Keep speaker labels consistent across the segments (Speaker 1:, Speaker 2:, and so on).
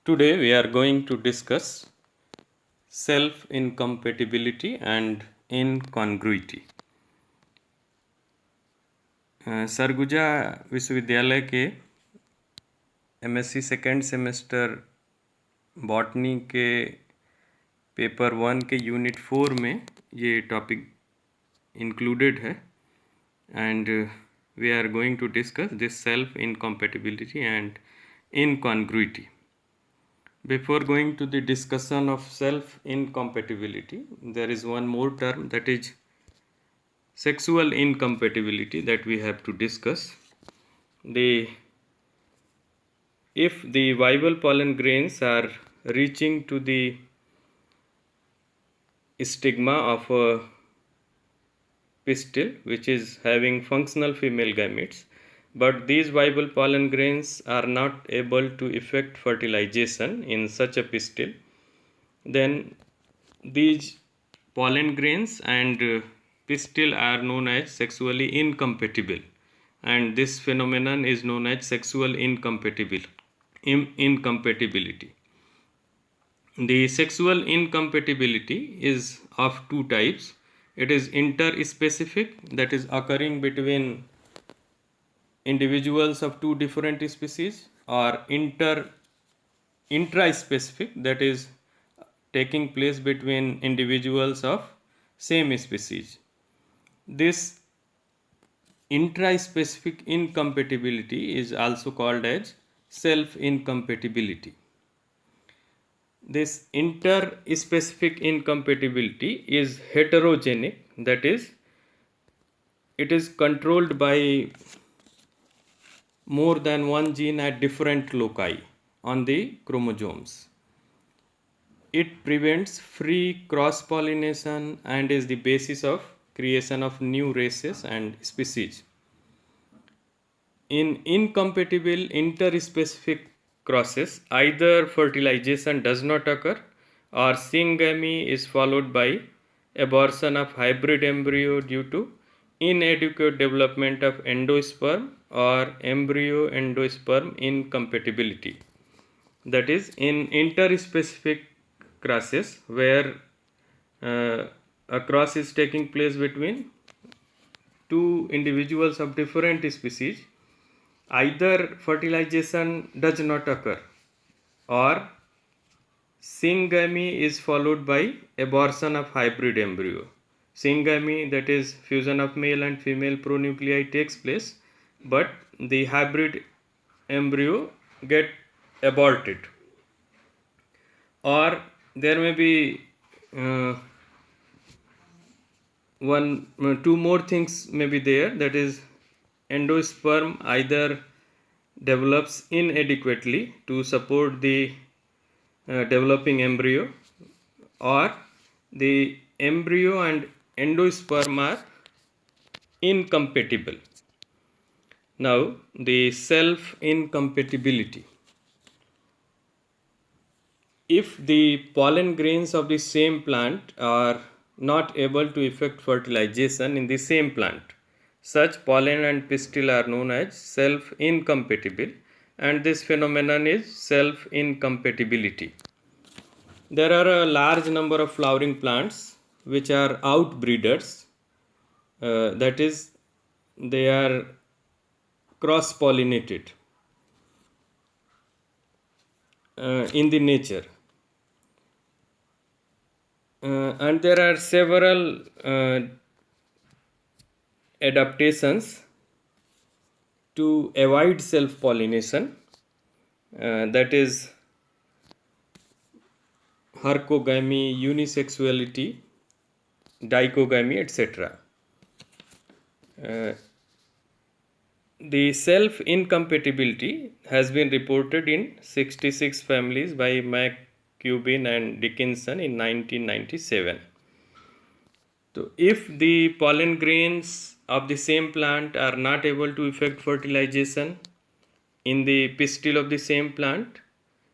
Speaker 1: Today we are going to discuss self-incompatibility and incongruity. Surguja विश्वविद्यालय के MSc second semester botany के paper 1 के unit 4 में ये टॉपिक इंक्लूडेड है and we are going to discuss this self incompatibility and incongruity. Before going to the discussion of self-incompatibility, there is one more term, that is sexual incompatibility, that we have to discuss. If the viable pollen grains are reaching to the stigma of a pistil which is having functional female gametes, but these viable pollen grains are not able to effect fertilization in such a pistil, then these pollen grains and pistil are known as sexually incompatible, and this phenomenon is known as sexual incompatibility. The sexual incompatibility is of two types. It is interspecific, that is occurring between individuals of two different species, or intraspecific, that is taking place between individuals of same species. This intraspecific incompatibility is also called as self-incompatibility. This interspecific incompatibility is heterogenic, that is, it is controlled by more than one gene at different loci on the chromosomes. It prevents free cross-pollination and is the basis of creation of new races and species. In incompatible interspecific crosses, either fertilization does not occur or syngamy is followed by abortion of hybrid embryo due to inadequate development of endosperm or embryo endosperm incompatibility. That is, in interspecific crosses where a cross is taking place between two individuals of different species, either fertilization does not occur or syngamy is followed by abortion of hybrid embryo. Syngamy, that is fusion of male and female pronuclei, takes place, but the hybrid embryo get aborted. Or there may be two more things may be there, that is endosperm either develops inadequately to support the developing embryo, or the embryo and endosperm are incompatible. Now, the self-incompatibility. If the pollen grains of the same plant are not able to effect fertilization in the same plant, such pollen and pistil are known as self-incompatible, and this phenomenon is self-incompatibility. There are a large number of flowering plants which are outbreeders, that is, they are cross-pollinated in the nature. And there are several adaptations to avoid self-pollination, that is hercogamy, unisexuality, dichogamy, etc. The self-incompatibility has been reported in 66 families by McCubin and Dickinson in 1997. So, if the pollen grains of the same plant are not able to effect fertilization in the pistil of the same plant,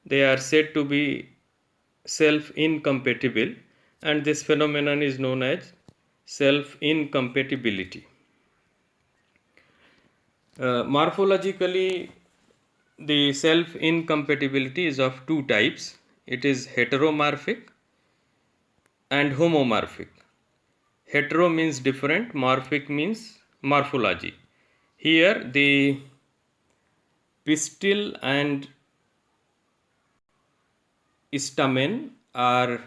Speaker 1: they are said to be self-incompatible, and this phenomenon is known as self-incompatibility. Morphologically, the self incompatibility is of two types. It is heteromorphic and homomorphic. Hetero means different, morphic means morphology. Here the pistil and stamen are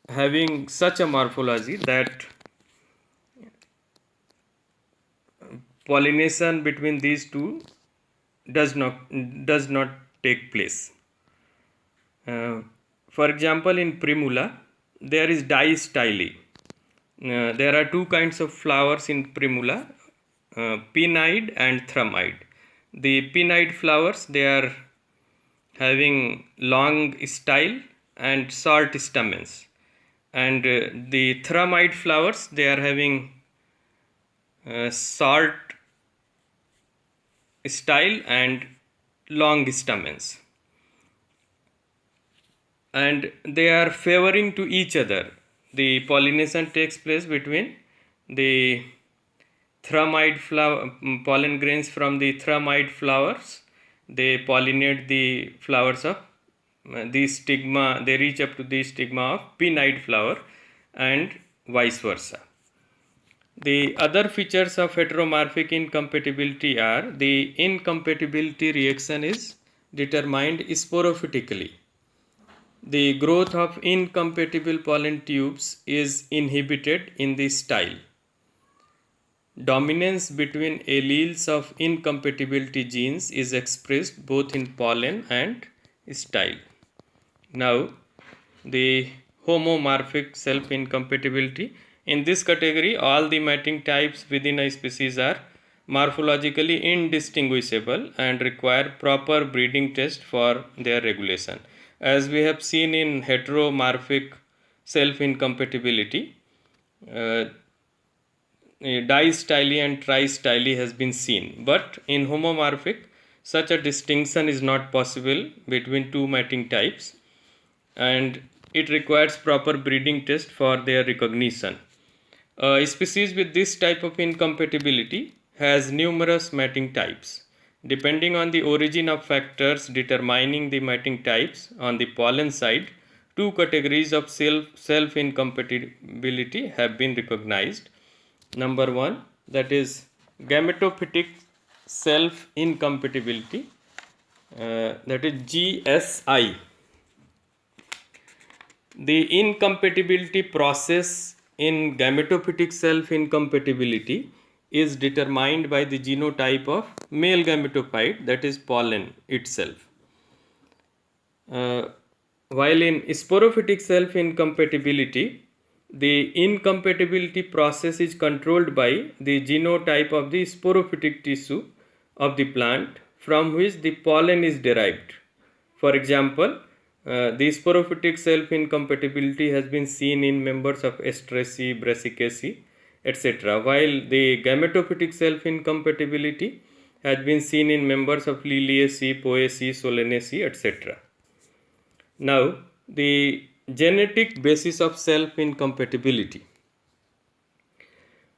Speaker 1: having such a morphology that pollination between these two does not take place. For example, in primula, there is distyly. There are two kinds of flowers in primula, pinnide and thrumide. The pinnide flowers, they are having long style and short stamens, and the thrumide flowers, they are having short style and long stamens, and they are favoring to each other. The pollination takes place between the thrumide flower, pollen grains from the thrumide flowers. They pollinate the flowers of the stigma, they reach up to the stigma of pinnide flower, and vice versa. The other features of heteromorphic incompatibility are the incompatibility reaction is determined sporophytically. The growth of incompatible pollen tubes is inhibited in the style. Dominance between alleles of incompatibility genes is expressed both in pollen and style. Now, the homomorphic self-incompatibility. In this category, all the mating types within a species are morphologically indistinguishable and require proper breeding test for their regulation. As we have seen in heteromorphic self-incompatibility, distyly and tristyly has been seen, but in homomorphic, such a distinction is not possible between two mating types, and it requires proper breeding test for their recognition. A species with this type of incompatibility has numerous mating types. Depending on the origin of factors determining the mating types, on the pollen side, two categories of self-incompatibility have been recognized. Number one, that is gametophytic self-incompatibility, that is GSI. The incompatibility process in gametophytic self-incompatibility is determined by the genotype of male gametophyte, that is pollen itself. While in sporophytic self-incompatibility, the incompatibility process is controlled by the genotype of the sporophytic tissue of the plant from which the pollen is derived. For example, the sporophytic self-incompatibility has been seen in members of Astraceae, Brassicaceae, etc., while the gametophytic self-incompatibility has been seen in members of Liliaceae, Poaceae, Solanaceae, etc. Now, the genetic basis of self-incompatibility.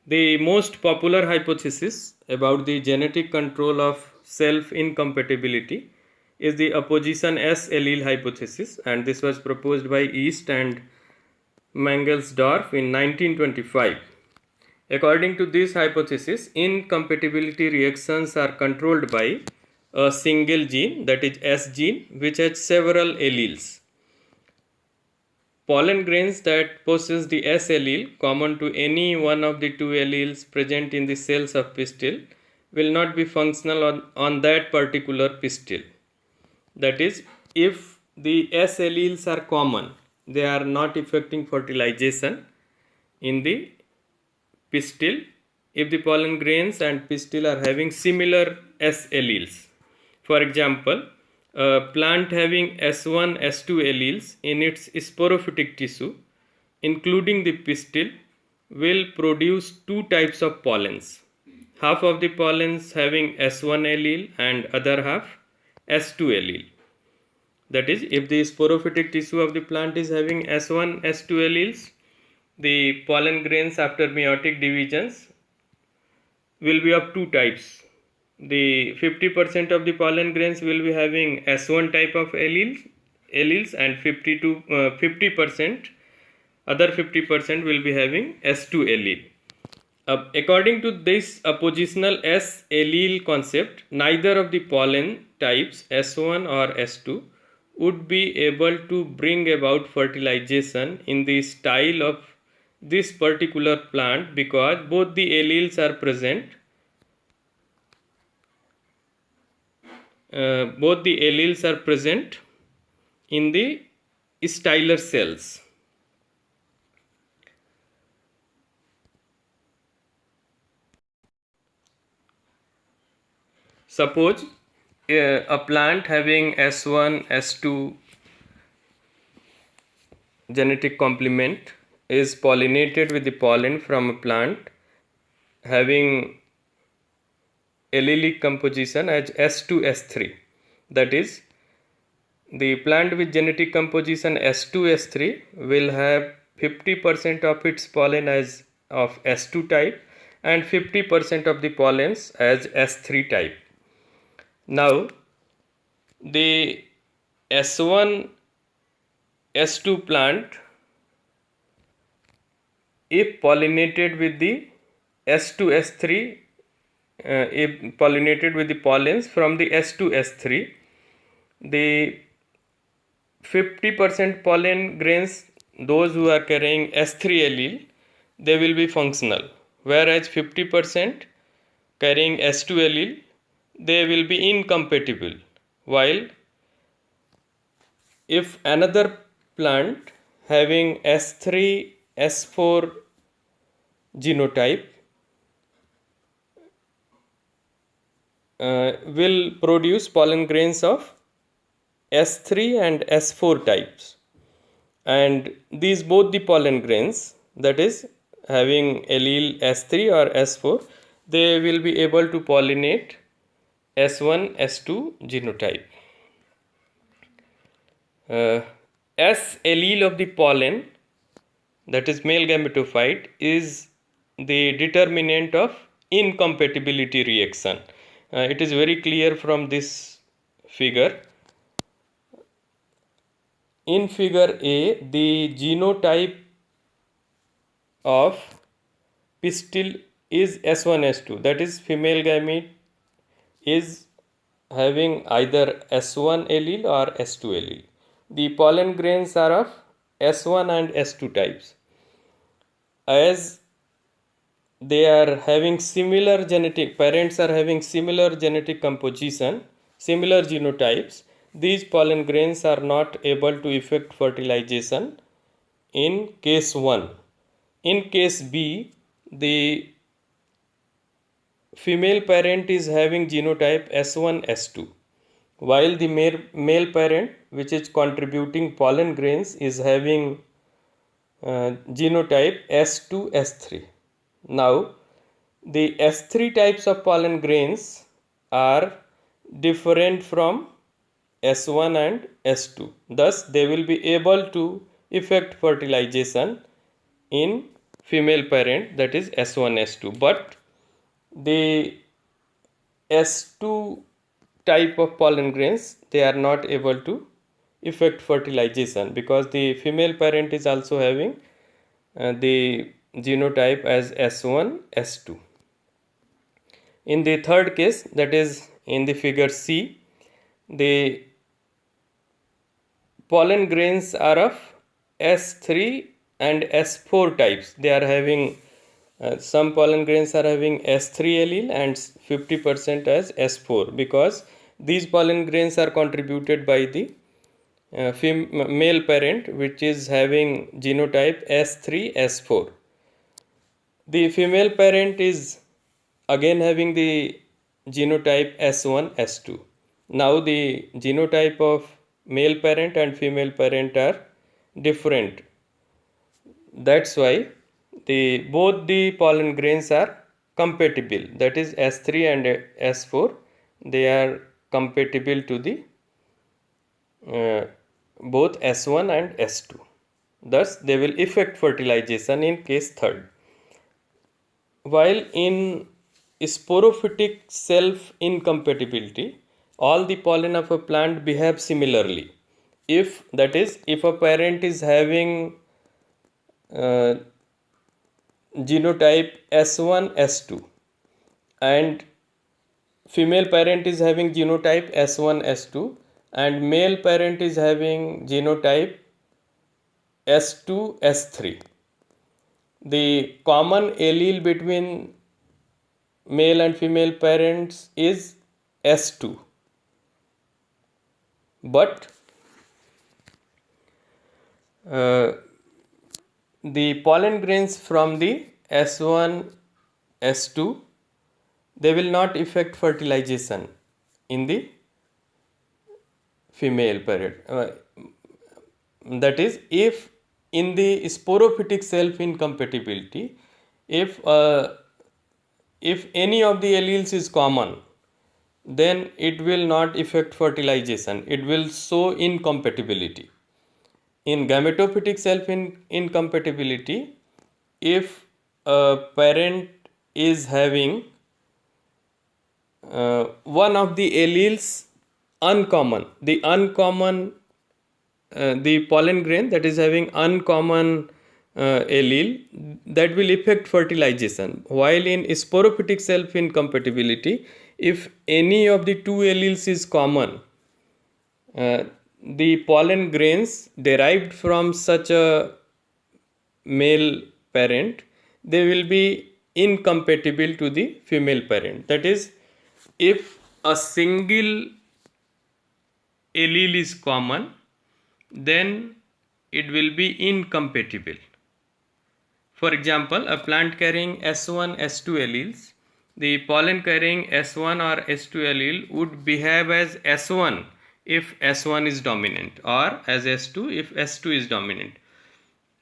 Speaker 1: The most popular hypothesis about the genetic control of self-incompatibility is the apposition S allele hypothesis, and this was proposed by East and Mangelsdorf in 1925. According to this hypothesis, incompatibility reactions are controlled by a single gene, that is S gene, which has several alleles. Pollen grains that possess the S allele common to any one of the two alleles present in the cells of pistil will not be functional on that particular pistil. That is, if the S alleles are common, they are not affecting fertilization in the pistil. If the pollen grains and pistil are having similar S alleles, for example, a plant having S1, S2 alleles in its sporophytic tissue, including the pistil, will produce two types of pollens. Half of the pollens having S1 allele and other half S2 allele. That is, if the sporophytic tissue of the plant is having S1, S2 alleles, the pollen grains after meiotic divisions will be of two types. the 50% of the pollen grains will be having S1 type of alleles and 50% other 50% will be having S2 allele. According to this positional S allele concept, neither of the pollen types S1 or S2 would be able to bring about fertilization in the style of this particular plant because both the alleles are present. Both the alleles are present in the styler cells. Suppose a plant having S1, S2 genetic complement is pollinated with the pollen from a plant having allelic composition as S2, S3. That is, the plant with genetic composition S2, S3 will have 50% of its pollen as of S2 type and 50% of the pollens as S3 type. Now, the S1, S2 plant, if pollinated with the S2, S3, if pollinated with the pollens from the S2, S3, the 50% pollen grains, those who are carrying S3 allele, they will be functional, whereas 50% carrying S2 allele, they will be incompatible. While if another plant having S3, S4 genotype will produce pollen grains of S3 and S4 types, and these both the pollen grains, that is having allele S3 or S4, they will be able to pollinate S1, S2 genotype. S allele of the pollen, that is male gametophyte, is the determinant of incompatibility reaction. It is very clear from this figure. In figure A, the genotype of pistil is S1, S2, that is female gamete is having either S1 allele or S2 allele. The pollen grains are of S1 and S2 types. As they are having similar genetic, parents are having similar genetic composition, similar genotypes, these pollen grains are not able to effect fertilization in case 1. In case B, the female parent is having genotype S1, S2, while the male parent, which is contributing pollen grains, is having genotype S2, S3. Now, the S3 types of pollen grains are different from S1 and S2. Thus, they will be able to effect fertilization in female parent, that is S1, S2. But the S2 type of pollen grains, they are not able to effect fertilization because the female parent is also having the genotype as S1, S2. In the third case, that is in the figure C, the pollen grains are of S3 and S4 types. They are having some pollen grains are having S3 allele and 50% as S4 because these pollen grains are contributed by the male parent, which is having genotype S3, S4. The female parent is again having the genotype S1, S2. Now the genotype of male parent and female parent are different. That's why both the pollen grains are compatible. That is S3 and S4. They are compatible to the both S1 and S2. Thus, they will effect fertilization in case third. While in sporophytic self-incompatibility, all the pollen of a plant behave similarly. If, that is, if a parent is having uh, genotype S1, S2 and female parent is having genotype S1, S2 and male parent is having genotype S2, S3. The common allele between male and female parents is S2, but uh, the pollen grains from the S1, S2, they will not affect fertilization in the female parent. That is, if in the sporophytic self-incompatibility, if any of the alleles is common, then it will not affect fertilization. It will show incompatibility. In gametophytic self-incompatibility, if a parent is having one of the alleles uncommon, the pollen grain that is having uncommon allele, that will affect fertilization. While in sporophytic self-incompatibility, if any of the two alleles is common, the pollen grains derived from such a male parent, they will be incompatible to the female parent. That is, if a single allele is common, then it will be incompatible. For example, a plant carrying S1, S2 alleles, the pollen carrying S1 or S2 allele would behave as S1 if S1 is dominant, or as S2 if S2 is dominant.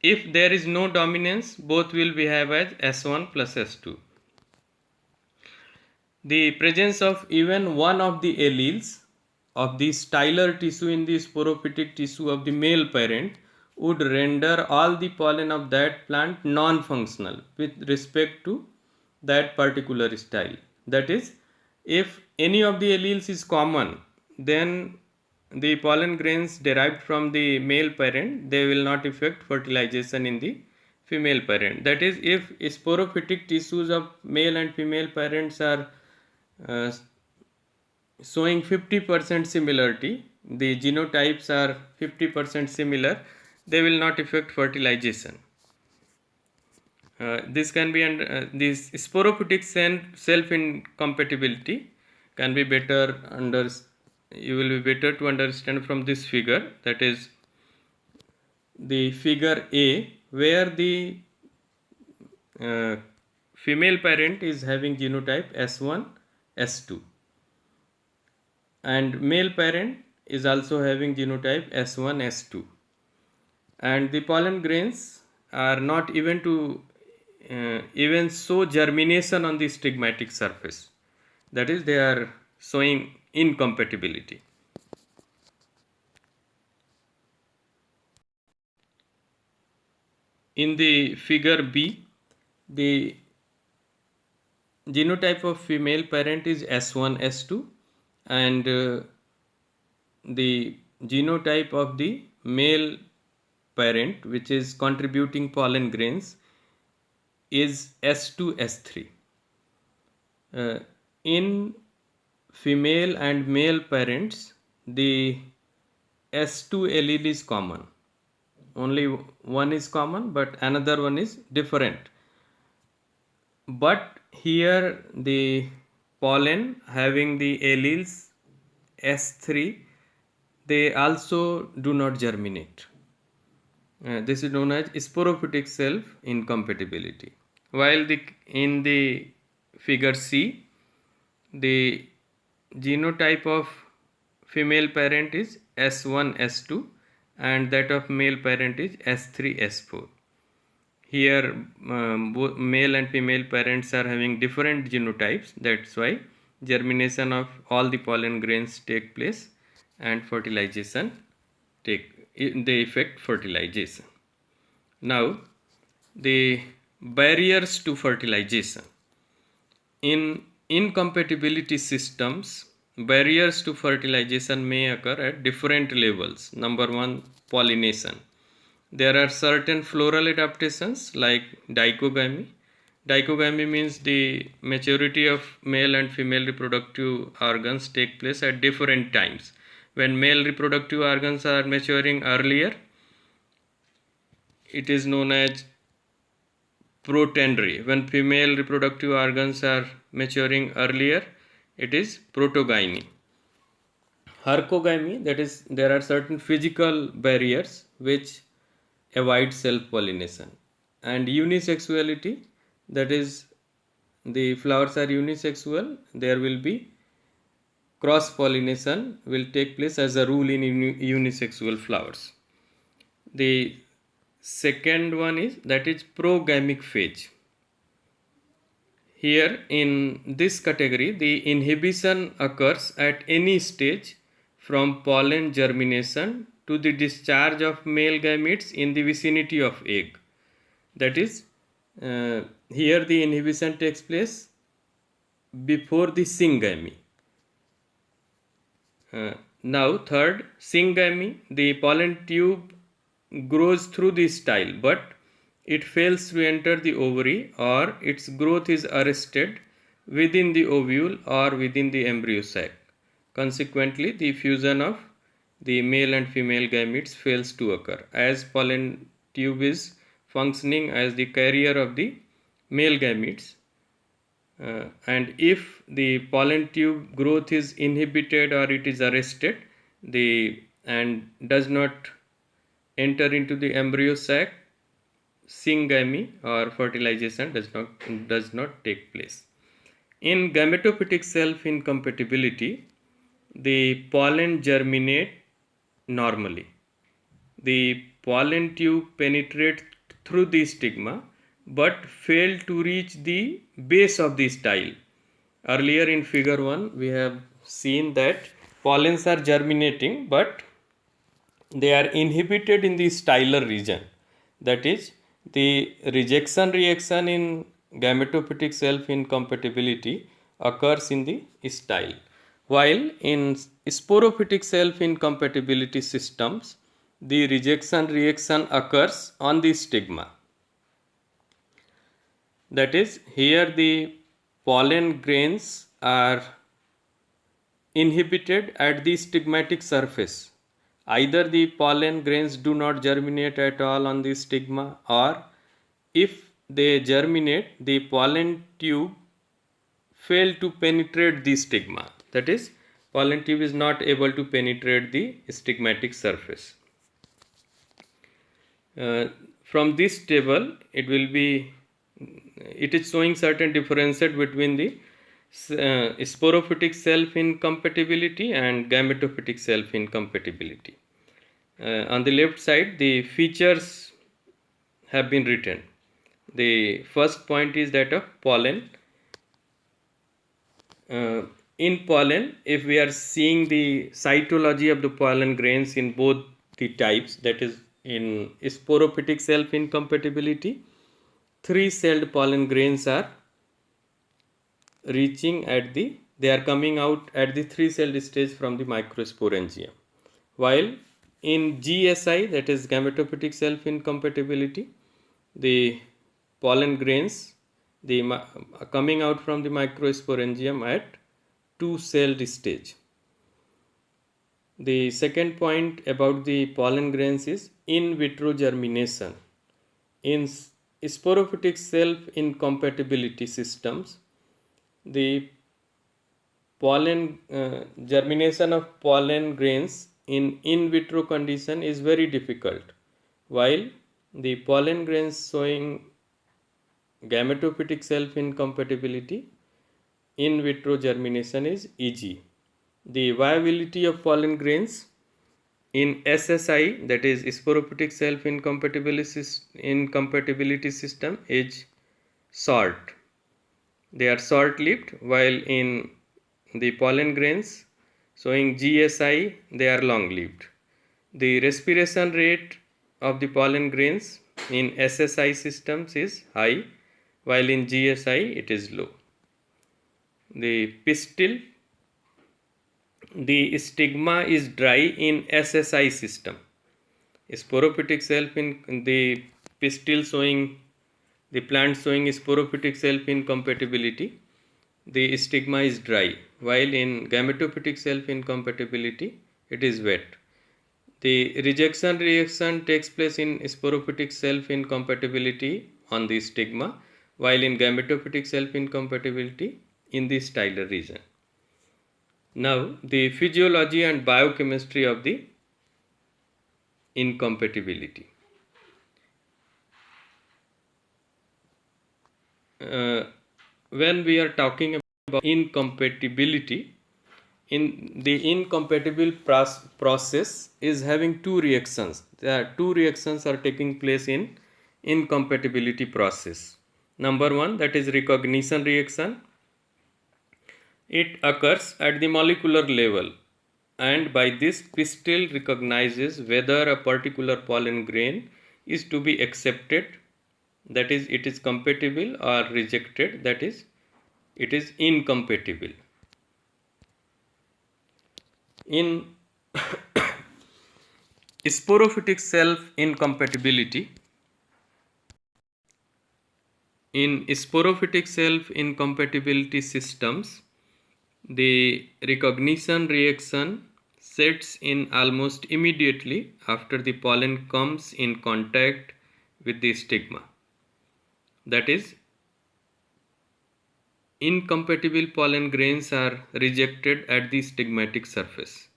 Speaker 1: If there is no dominance, both will behave as S1 plus S2. The presence of even one of the alleles of the styler tissue in the sporophytic tissue of the male parent would render all the pollen of that plant non-functional with respect to that particular style. That is, if any of the alleles is common, then the pollen grains derived from the male parent, they will not affect fertilization in the female parent. That is, if sporophytic tissues of male and female parents are uh, showing 50% similarity, the genotypes are 50% similar, they will not affect fertilization. This can be this sporophytic self-incompatibility can be better you will be better to understand from this figure, that is the figure A, where the female parent is having genotype S1, S2 and male parent is also having genotype S1, S2, and the pollen grains are not even show germination on the stigmatic surface. That is, they are showing incompatibility. In the figure B, the genotype of female parent is S1, S2 and the genotype of the male parent, which is contributing pollen grains, is S2, S3. In female and male parents, the S2 allele is common. Only one is common, but another one is different. But here the pollen having the alleles S3, they also do not germinate. This is known as sporophytic self-incompatibility. While in the figure C, the genotype of female parent is S1, S2 and that of male parent is S3, S4. Here both male and female parents are having different genotypes, that's why germination of all the pollen grains take place and fertilization they affect fertilization. Now the barriers to fertilization. In incompatibility systems, barriers to fertilization may occur at different levels. Number one, pollination. There are certain floral adaptations like dichogamy. Dichogamy means the maturity of male and female reproductive organs take place at different times. When male reproductive organs are maturing earlier, it is known as protandry. When female reproductive organs are maturing earlier, it is protogyny. Hercogamy, that is, there are certain physical barriers which avoid self-pollination. And unisexuality, that is, the flowers are unisexual, there will be cross-pollination will take place as a rule in unisexual flowers. The second one is, that is, progamic phase. Here in this category, the inhibition occurs at any stage from pollen germination to the discharge of male gametes in the vicinity of egg. That is, here the inhibition takes place before the syngamy. Now third, syngamy, the pollen tube grows through the style, but it fails to enter the ovary, or its growth is arrested within the ovule or within the embryo sac. Consequently, the fusion of the male and female gametes fails to occur, as pollen tube is functioning as the carrier of the male gametes. And if the pollen tube growth is inhibited or it is arrested, and does not enter into the embryo sac, syngamy or fertilization does not take place. In gametophytic self-incompatibility, the pollen germinate normally. The pollen tube penetrates through the stigma but fail to reach the base of the style. Earlier in figure 1 we have seen that pollens are germinating but they are inhibited in the styler region. That is, the rejection reaction in gametophytic self-incompatibility occurs in the style, while in sporophytic self-incompatibility systems, the rejection reaction occurs on the stigma. That is, here the pollen grains are inhibited at the stigmatic surface. Either the pollen grains do not germinate at all on the stigma, or if they germinate, the pollen tube fail to penetrate the stigma. That is, pollen tube is not able to penetrate the stigmatic surface. From this table, it is showing certain differences between the sporophytic self-incompatibility and gametophytic self-incompatibility. On the left side, the features have been written. The first point is that of pollen. In pollen, if we are seeing the cytology of the pollen grains in both the types, that is, in sporophytic self-incompatibility, 3-celled pollen grains are they are coming out at the 3-celled stage from the microsporangium, while in GSI, that is gametophytic self-incompatibility, the pollen grains coming out from the microsporangium at 2-celled stage. The second point about the pollen grains is in vitro germination. In sporophytic self-incompatibility systems, the pollen germination of pollen grains in vitro condition is very difficult, while the pollen grains showing gametophytic self-incompatibility, in vitro germination is easy. The viability of pollen grains in SSI, that is sporophytic self-incompatibility system, is short. They are short-lived, while in the pollen grains showing GSI, they are long-lived. The respiration rate of the pollen grains in SSI systems is high, while in GSI it is low. the pistil, the stigma is dry in SSI system. Sporophytic self in the pistil showing, the plant showing sporophytic self incompatibility, the stigma is dry, while in gametophytic self incompatibility it is wet. The rejection reaction takes place in sporophytic self incompatibility on the stigma, while in gametophytic self incompatibility in the styler region. Now, the physiology and biochemistry of the incompatibility. When we are talking about incompatibility, in the incompatible process is having two reactions. There are two reactions are taking place in incompatibility process. Number one, that is recognition reaction. It occurs at the molecular level, and by this pistil recognizes whether a particular pollen grain is to be accepted, that is it is compatible, or rejected, that is it is incompatible. In sporophytic self incompatibility, in sporophytic self incompatibility systems, the recognition reaction sets in almost immediately after the pollen comes in contact with the stigma. That is, incompatible pollen grains are rejected at the stigmatic surface.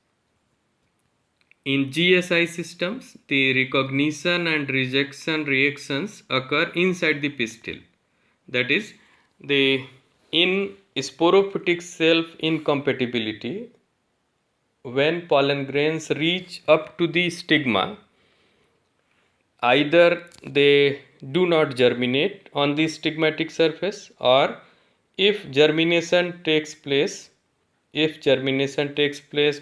Speaker 1: In GSI systems, the recognition and rejection reactions occur inside the pistil. That is, in sporophytic self incompatibility, when pollen grains reach up to the stigma, either they do not germinate on the stigmatic surface, or if germination takes place,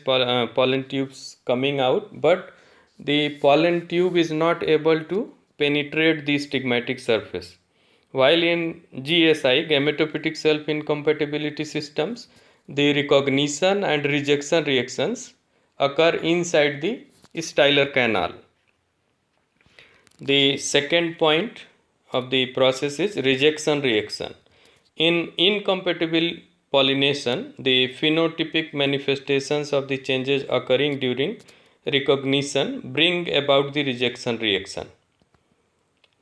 Speaker 1: pollen tubes coming out, but the pollen tube is not able to penetrate the stigmatic surface. While in GSI, gametophytic self incompatibility systems, the recognition and rejection reactions occur inside the styler canal. The second point of the process is rejection reaction. In incompatible pollination, the phenotypic manifestations of the changes occurring during recognition bring about the rejection reaction.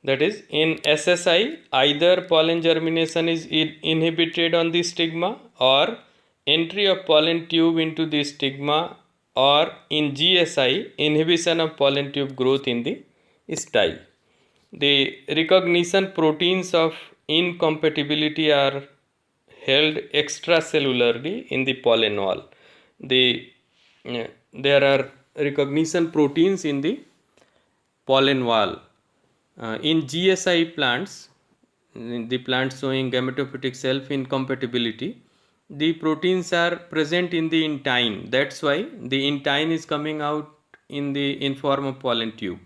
Speaker 1: That is, in SSI, either pollen germination is inhibited on the stigma, or entry of pollen tube into the stigma, or in GSI, inhibition of pollen tube growth in the style. The recognition proteins of incompatibility are held extracellularly in the pollen wall. There are recognition proteins in the pollen wall. In GSI plants, the plants showing gametophytic self incompatibility, the proteins are present in the intine. That's why the intine is coming out in form of pollen tube.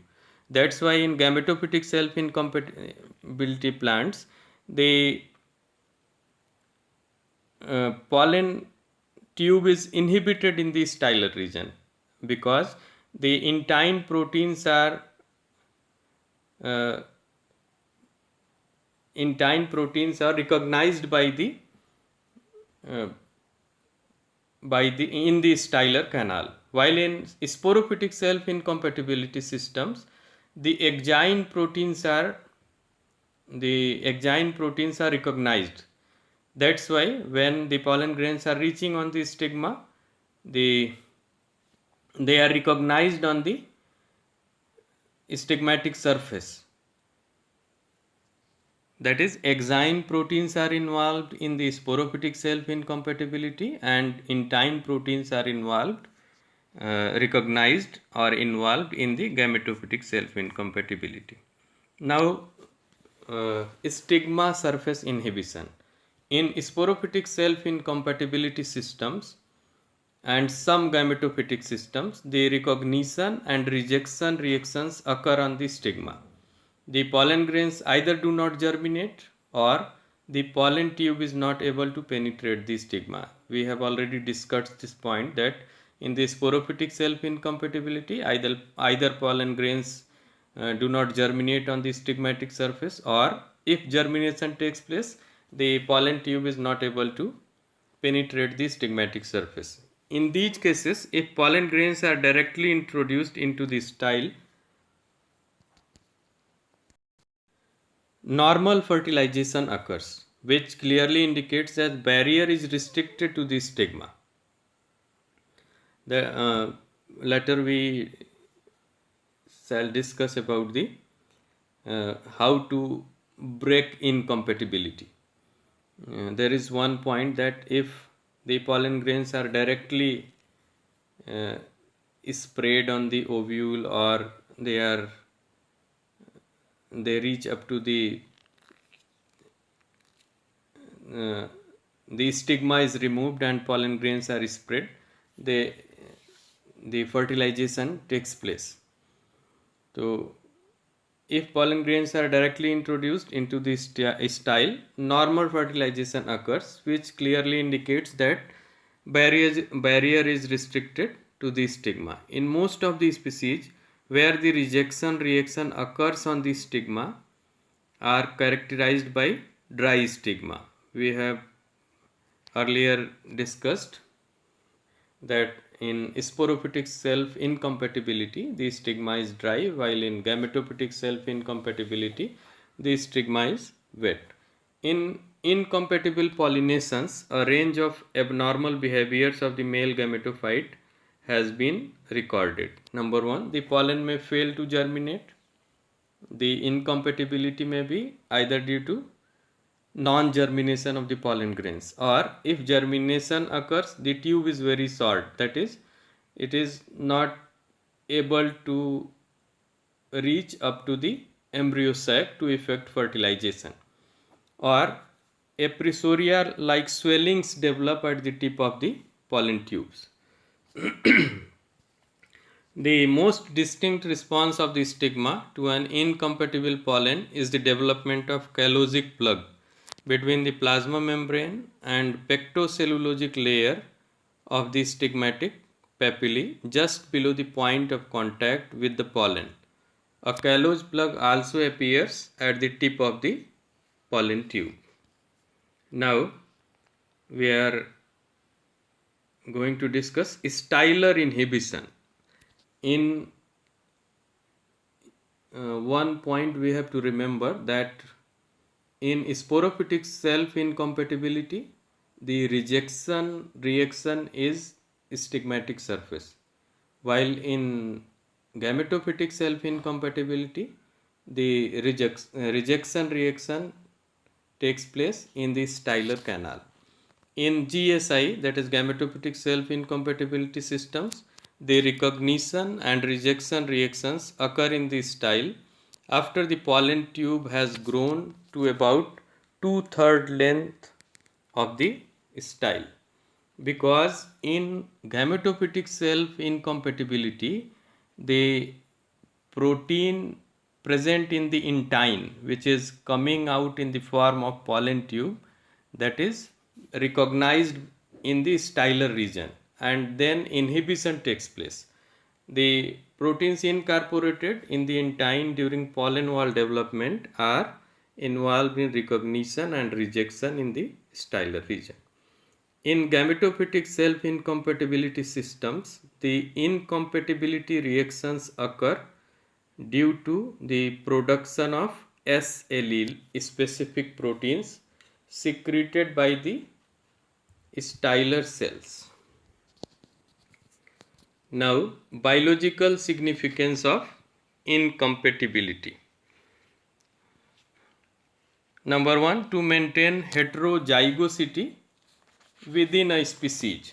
Speaker 1: That's why in gametophytic self incompatibility plants, the pollen tube is inhibited in the styler region, because the intine proteins are recognized by the in the styler canal, while in sporophytic self incompatibility systems, the exine proteins are recognized. That's why when the pollen grains are reaching on the stigma, they are recognized on the stigmatic surface. That is, exine proteins are involved in the sporophytic self incompatibility, and intine proteins are involved, recognized or involved in the gametophytic self incompatibility. Now, stigma surface inhibition. In sporophytic self incompatibility systems and some gametophytic systems, the recognition and rejection reactions occur on the stigma. The pollen grains either do not germinate, or the pollen tube is not able to penetrate the stigma. We have already discussed this point that in the sporophytic self-incompatibility, either pollen grains do not germinate on the stigmatic surface, or if germination takes place, the pollen tube is not able to penetrate the stigmatic surface. In these cases, if pollen grains are directly introduced into the style, normal fertilization occurs, which clearly indicates that barrier is restricted to the stigma. The later we shall discuss about the how to break incompatibility. There is one point that if the pollen grains are directly uh, sprayed on the ovule, or they reach up to uh, the stigma is removed and pollen grains are spread, they the fertilization takes place. So if pollen grains are directly introduced into the style, normal fertilization occurs, which clearly indicates that barrier is restricted to the stigma. In most of the species where the rejection reaction occurs on the stigma are characterized by dry stigma. We have earlier discussed that in sporophytic self incompatibility the stigma is dry, while in gametophytic self incompatibility the stigma is wet. In incompatible pollinations, a range of abnormal behaviors of the male gametophyte has been recorded. Number one, the pollen may fail to germinate. The incompatibility may be either due to non-germination of the pollen grains, or if germination occurs, the tube is very short, that is, it is not able to reach up to the embryo sac to effect fertilization, or apressoria like swellings develop at the tip of the pollen tubes. The most distinct response of the stigma to an incompatible pollen is the development of callosic plug between the plasma membrane and pectocellulosic layer of the stigmatic papillae just below the point of contact with the pollen. A callose plug also appears at the tip of the pollen tube. Now we are going to discuss styler inhibition. In one point we have to remember that in sporophytic self incompatibility the rejection reaction is stigmatic surface, while in gametophytic self incompatibility the rejection reaction takes place in the styler canal. In GSI, that is gametophytic self incompatibility systems, the recognition and rejection reactions occur in the style after the pollen tube has grown to about 2/3 length of the style, because in gametophytic self incompatibility the protein present in the intine, which is coming out in the form of pollen tube, that is recognized in the styler region, and then inhibition takes place. The proteins incorporated in the intine during pollen wall development are involved in recognition and rejection in the styler region. In gametophytic self incompatibility systems, the incompatibility reactions occur due to the production of S allele specific proteins secreted by the styler cells. Now, biological significance of incompatibility. Number one, to maintain heterozygosity within a species.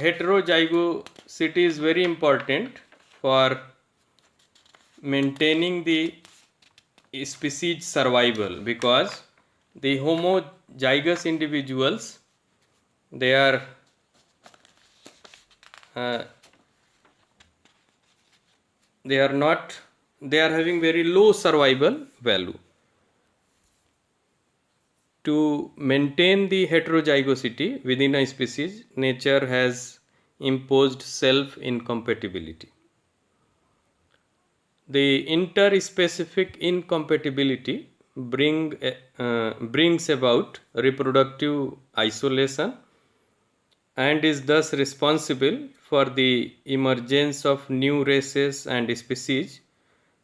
Speaker 1: Heterozygosity is very important for maintaining the species survival, because the homozygous individuals, they are they are having very low survival value. to maintain the heterozygosity within a species, nature has imposed self-incompatibility. The interspecific incompatibility brings about reproductive isolation and is thus responsible for the emergence of new races and species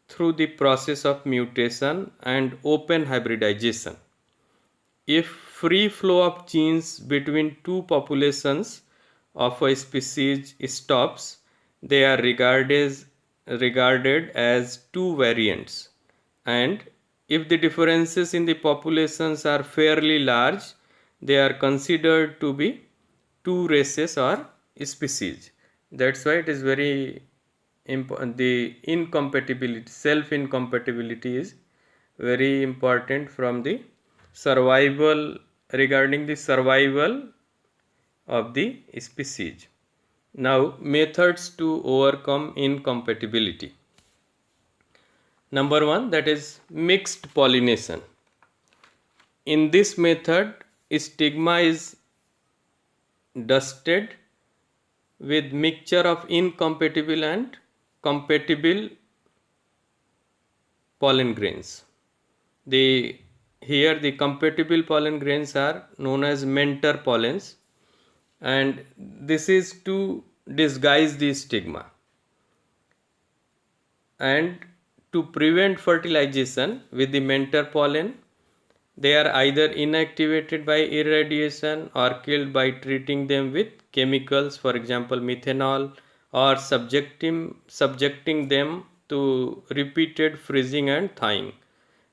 Speaker 1: through the process of mutation and open hybridization. If free flow of genes between two populations of a species stops, they are regarded as two variants, and if the differences in the populations are fairly large, they are considered to be two races or species. That's why it is very important. The incompatibility, self incompatibility is very important from the survival, regarding the survival of the species. Now, methods to overcome incompatibility. Number one, that is mixed pollination. In this method, stigma is dusted with mixture of incompatible and compatible pollen grains. Here the compatible pollen grains are known as mentor pollens, and this is to disguise the stigma. And to prevent fertilization with the mentor pollen, they are either inactivated by irradiation or killed by treating them with chemicals, for example methanol, or subjecting them to repeated freezing and thawing.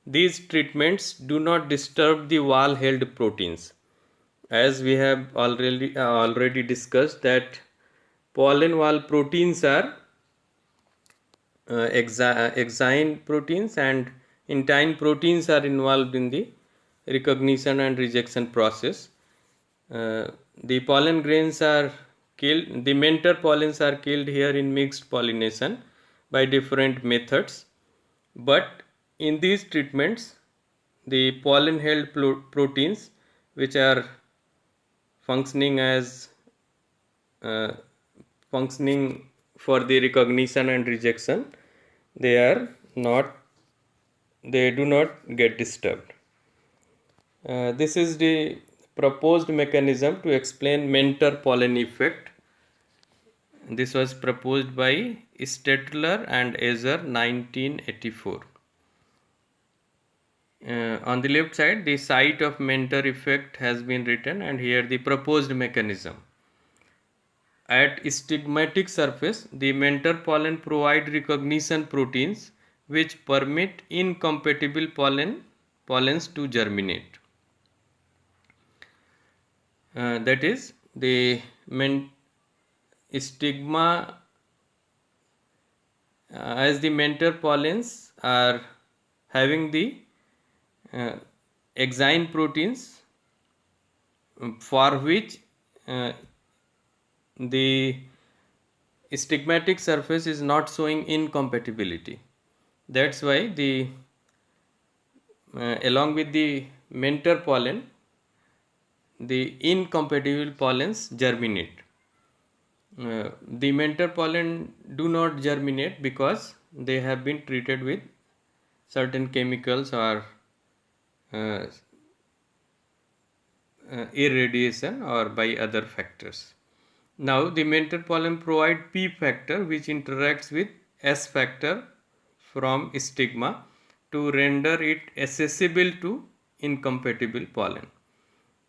Speaker 1: These treatments do not disturb the wall held proteins. As we have already discussed, that pollen wall proteins are exine proteins, and intine proteins are involved in the recognition and rejection process. The pollen grains are killed, the mentor pollens are killed here in mixed pollination by different methods, but in these treatments the pollen held proteins, which are functioning as functioning for the recognition and rejection, they do not get disturbed. This is the proposed mechanism to explain mentor pollen effect. This was proposed by Stetler and Ezer, 1984. On the left side, the site of mentor effect has been written, and here the proposed mechanism. At stigmatic surface, the mentor pollen provide recognition proteins which permit incompatible pollens to germinate. That is, the stigma, as the mentor pollens are having the exine proteins for which the stigmatic surface is not showing incompatibility. That's why the along with the mentor pollen, the incompatible pollens germinate. The mentor pollen do not germinate because they have been treated with certain chemicals or irradiation or by other factors. Now the mentor pollen provide P factor which interacts with S factor from stigma to render it accessible to incompatible pollen.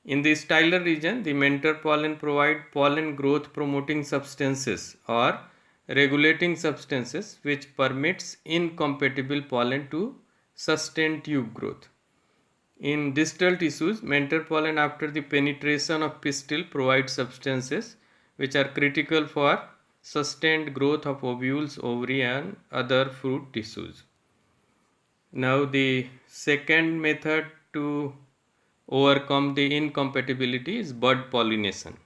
Speaker 1: In the styler region, the mentor pollen provide pollen growth promoting substances or regulating substances which permits incompatible pollen to sustain tube growth. In distal tissues, mentor pollen after the penetration of pistil provides substances which are critical for sustained growth of ovules, ovary and other fruit tissues. Now the second method to overcome the incompatibility is bud pollination.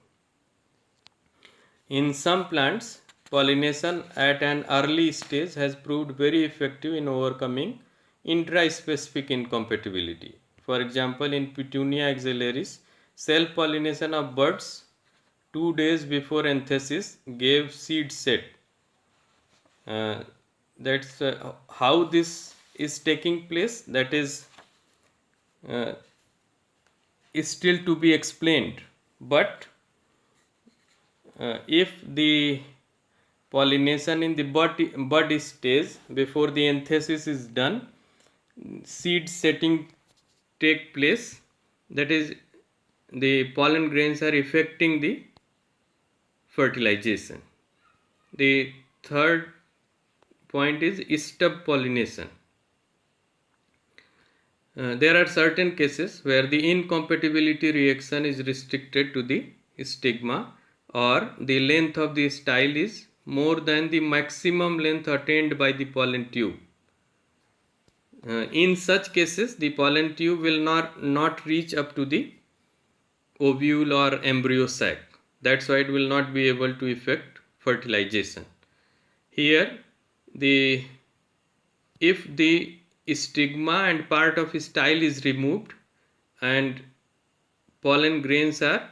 Speaker 1: In some plants, pollination at an early stage has proved very effective in overcoming intraspecific incompatibility. For example, in Petunia axillaris, self-pollination of birds 2 days before anthesis gave seed set. That's how this is taking place. That uh, is still to be explained. But if the pollination in the bud stage before the anthesis is done, seed setting take place. That is, the pollen grains are affecting the fertilization. The third point is stub pollination. There are certain cases where the incompatibility reaction is restricted to the stigma, or the length of the style is more than the maximum length attained by the pollen tube. In such cases, the pollen tube will not reach up to the ovule or embryo sac. That's why it will not be able to effect fertilization. Here, if the stigma and part of style is removed and pollen grains are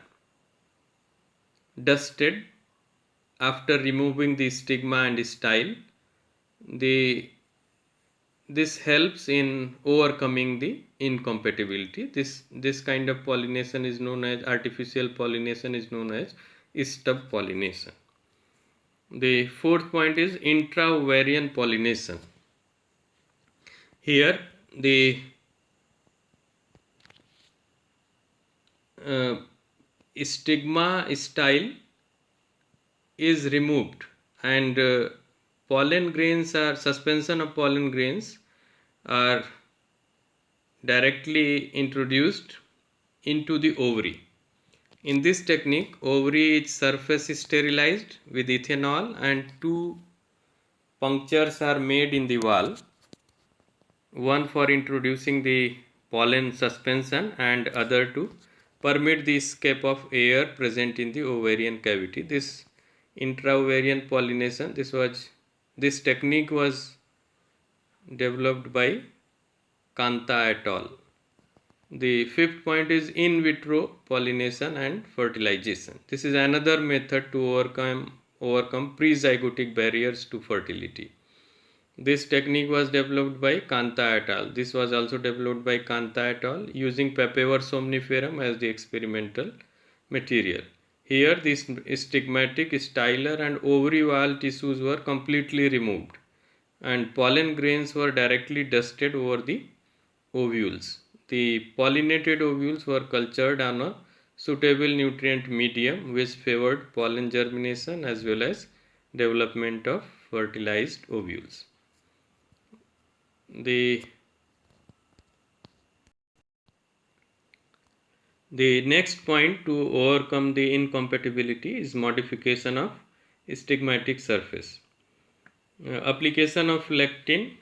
Speaker 1: dusted after removing the stigma and style, this helps in overcoming the incompatibility. This kind of pollination is known as artificial pollination, is known as stub pollination. The fourth point is intra-ovarian pollination. Here the stigma style is removed and pollen grains are suspension of pollen grains are directly introduced into the ovary. In this technique, ovary is surface sterilized with ethanol and 2 punctures are made in the wall, one for introducing the pollen suspension and other to permit the escape of air present in the ovarian cavity. This intra-ovarian pollination, this technique was developed by Kanta et al. The fifth point is in vitro pollination and fertilization. This is another method to overcome pre-zygotic barriers to fertility. This technique was developed by Kanta et al. This was also developed by Kanta et al. Using Papaver somniferum as the experimental material. Here, the stigmatic, styler and ovary wall tissues were completely removed and pollen grains were directly dusted over the ovules. The pollinated ovules were cultured on a suitable nutrient medium which favored pollen germination as well as development of fertilized ovules. The next point to overcome the incompatibility is modification of stigmatic surface. Application of lectin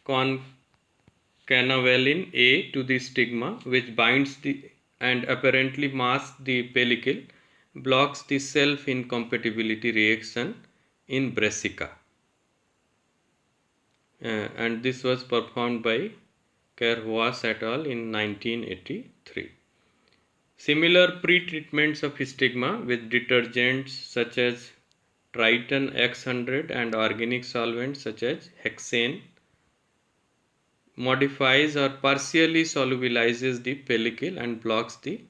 Speaker 1: concanavalin A to the stigma, which binds and apparently masks the pellicle, blocks the self-incompatibility reaction in Brassica. And this was performed by Kerhuas et al. In 1983. Similar pre-treatments of stigma with detergents such as Triton X100 and organic solvents such as hexane modifies or partially solubilizes the pellicle and blocks the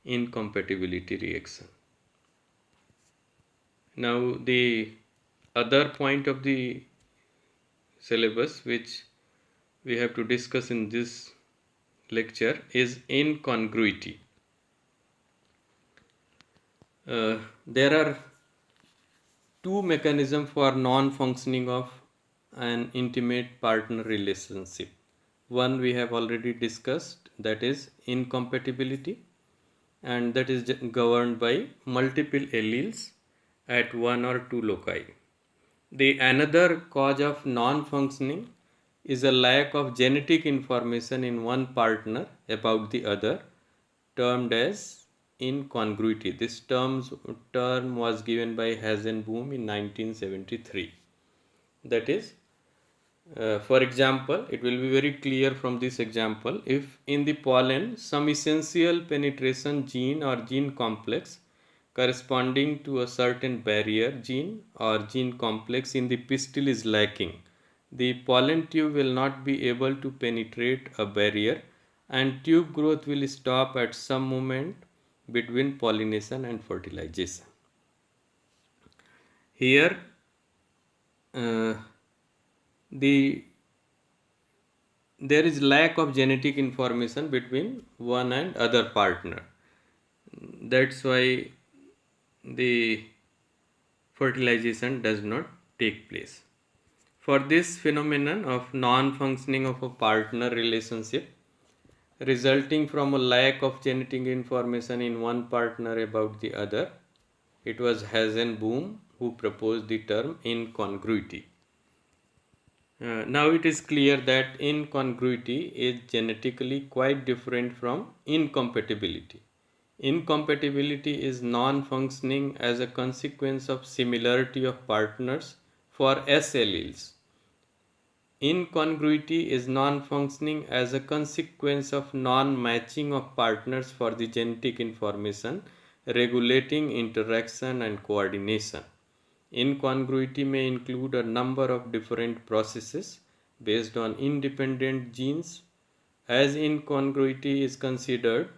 Speaker 1: incompatibility reaction. Now the other point of the syllabus which we have to discuss in this lecture is incongruity. There are 2 mechanisms for non-functioning of an intimate partner relationship. One we have already discussed, that is incompatibility, and that is governed by multiple alleles at 1 or 2 loci. The another cause of non-functioning is a lack of genetic information in one partner about the other, termed as incongruity. This term was given by Hazenboom in 1973. That is, For example, it will be very clear from this example, if in the pollen some essential penetration gene or gene complex corresponding to a certain barrier gene or gene complex in the pistil is lacking, the pollen tube will not be able to penetrate a barrier and tube growth will stop at some moment between pollination and fertilization. Here, uh, the there is lack of genetic information between one and other partner. That's why the fertilization does not take place. For this phenomenon of non-functioning of a partner relationship resulting from a lack of genetic information in one partner about the other, it was Hazen-Boom who proposed the term incongruity. Now it is clear that incongruity is genetically quite different from incompatibility. Incompatibility is non-functioning as a consequence of similarity of partners for S alleles. Incongruity is non-functioning as a consequence of non-matching of partners for the genetic information regulating interaction and coordination. Incongruity may include a number of different processes based on independent genes, as incongruity is considered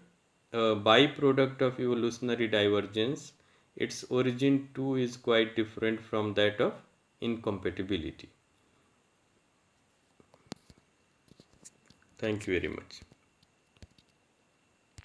Speaker 1: a byproduct of evolutionary divergence. Its origin too is quite different from that of incompatibility. Thank you very much.